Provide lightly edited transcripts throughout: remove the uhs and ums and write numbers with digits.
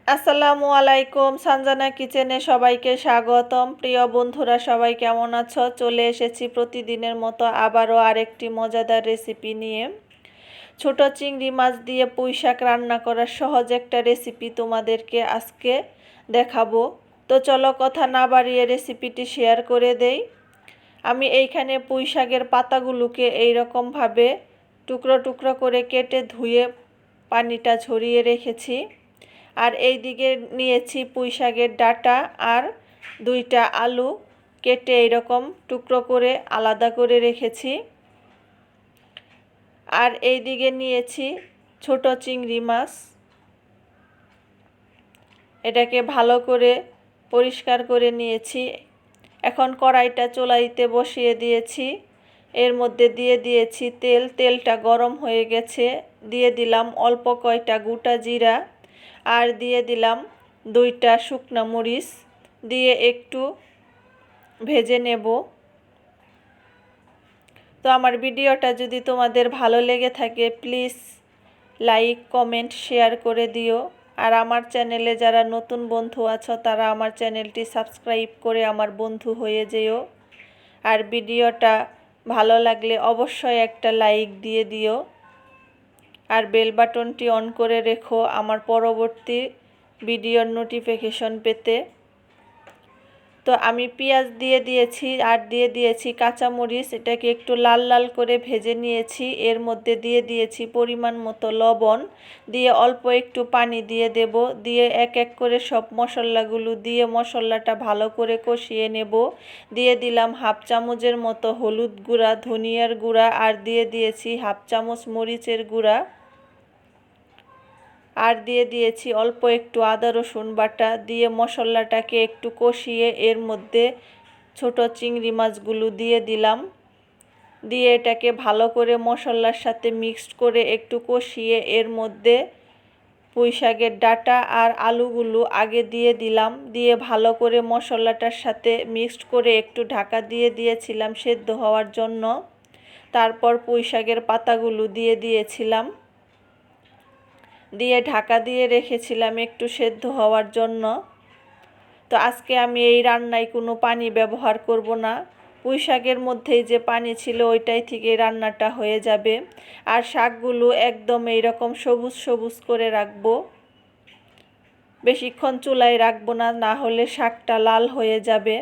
আসসালামু আলাইকুম। সানজানা কিচেনে সবাইকে স্বাগতম। প্রিয় বন্ধুরা, সবাই কেমন আছো? চলে এসেছি প্রতিদিনের মতো আবারও আরেকটি মজাদার রেসিপি নিয়ে। ছোট চিংড়ি মাছ দিয়ে পুঁই শাক রান্না করার সহজ একটা রেসিপি তোমাদেরকে আজকে দেখাবো। তো চলো কথা না বাড়িয়ে রেসিপিটি শেয়ার করে দেই। আমি এইখানে পুঁই শাকের পাতাগুলোকে এইরকমভাবে টুকরো টুকরো করে কেটে ধুয়ে পানিটা ঝরিয়ে রেখেছি। আর এই দিকে নিয়েছি পুঁই শাকের ডাঁটা আর 2টা আলু কেটে এরকম টুকরো করে আলাদা করে রেখেছি। আর এই দিকে নিয়েছি ছোট চিংড়ি মাছ, এটাকে ভালো করে পরিষ্কার করে নিয়েছি। এখন কড়াইটা চুলাইতে বসিয়ে দিয়েছি। এর মধ্যে দিয়ে দিয়েছি তেল। তেলটা গরম হয়ে গেছে। দিয়ে দিলাম অল্প কয়টা গোটা জিরা আর দিয়ে দিলাম 2টা শুকনো মরিচ দিয়ে একটু ভেজে নেব। তো আমার ভিডিওটা যদি তোমাদের ভালো লেগে থাকে প্লিজ লাইক কমেন্ট শেয়ার করে দিও। আর আমার চ্যানেলে যারা নতুন বন্ধু আছো তারা আমার চ্যানেলটি সাবস্ক্রাইব করে আমার বন্ধু হয়ে যেও। আর ভিডিওটা ভালো লাগলে অবশ্যই একটা লাইক দিয়ে দিও আর বেল বাটনটি অন করে রেখো আমার পরবর্তী ভিডিওর নোটিফিকেশন পেতে। তো আমি পেঁয়াজ দিয়ে দিয়েছি আর দিয়ে দিয়েছি কাঁচামরিচ। এটাকে একটু লাল লাল করে ভেজে নিয়েছি। এর মধ্যে দিয়ে দিয়েছি পরিমাণ মতো লবণ, দিয়ে অল্প একটু পানি দিয়ে দেব। দিয়ে এক এক করে সব মশলাগুলো দিয়ে মশলাটা ভালো করে কষিয়ে নেব। দিয়ে দিলাম হাফ চামচের মতো হলুদ গুঁড়া, ধনিয়ার গুঁড়া আর দিয়ে দিয়েছি হাফ চামচ মরিচের গুঁড়া। আর দিয়ে দিয়েছি অল্প একটু আদা রসুন বাটা। দিয়ে মশলাটাকে একটু কষিয়ে এর মধ্যে ছোট চিংড়ি মাছগুলো দিয়ে দিলাম। দিয়ে এটাকে ভালো করে মশলার সাথে মিক্সড করে একটু কষিয়ে এর মধ্যে পুঁই শাকের ডাঁটা আর আলুগুলো আগে দিয়ে দিলাম। দিয়ে ভালো করে মশলাটার সাথে মিক্সড করে একটু ঢাকা দিয়ে দিয়েছিলাম সেদ্ধ হওয়ার জন্য। তারপর পুঁই শাকের পাতাগুলো দিয়ে দিয়েছিলাম, দিয়ে ঢাকা দিয়ে রেখেছিলাম একটু সেদ্ধ হওয়ার জন্য। তো আজকে আমি এই রান্নায় কোনো পানি ব্যবহার করব না। পুঁই শাকের মধ্যেই যে পানি ছিল ওইটাই থেকে রান্নাটা হয়ে যাবে। আর শাকগুলো একদম এইরকম সবুজ সবুজ করে রাখবো, বেশিক্ষণ চুলায় রাখবো না, না হলে শাকটা লাল হয়ে যাবে।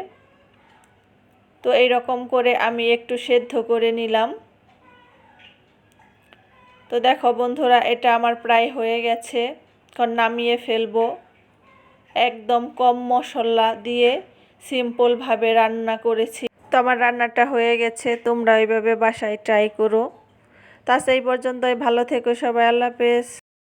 তো এইরকম করে আমি একটু সেদ্ধ করে নিলাম। তো দেখো বন্ধুরা, এটা আমার প্রায় হয়ে গেছে। এখন নামিয়ে ফেলবো। একদম কম মশলা দিয়ে সিম্পলভাবে রান্না করেছি। তো আমার রান্নাটা হয়ে গেছে। তোমরা এইভাবে বাসায় ট্রাই করো। তা সেই পর্যন্তই, ভালো থেকো সবাই। আল্লাহ হাফেজ।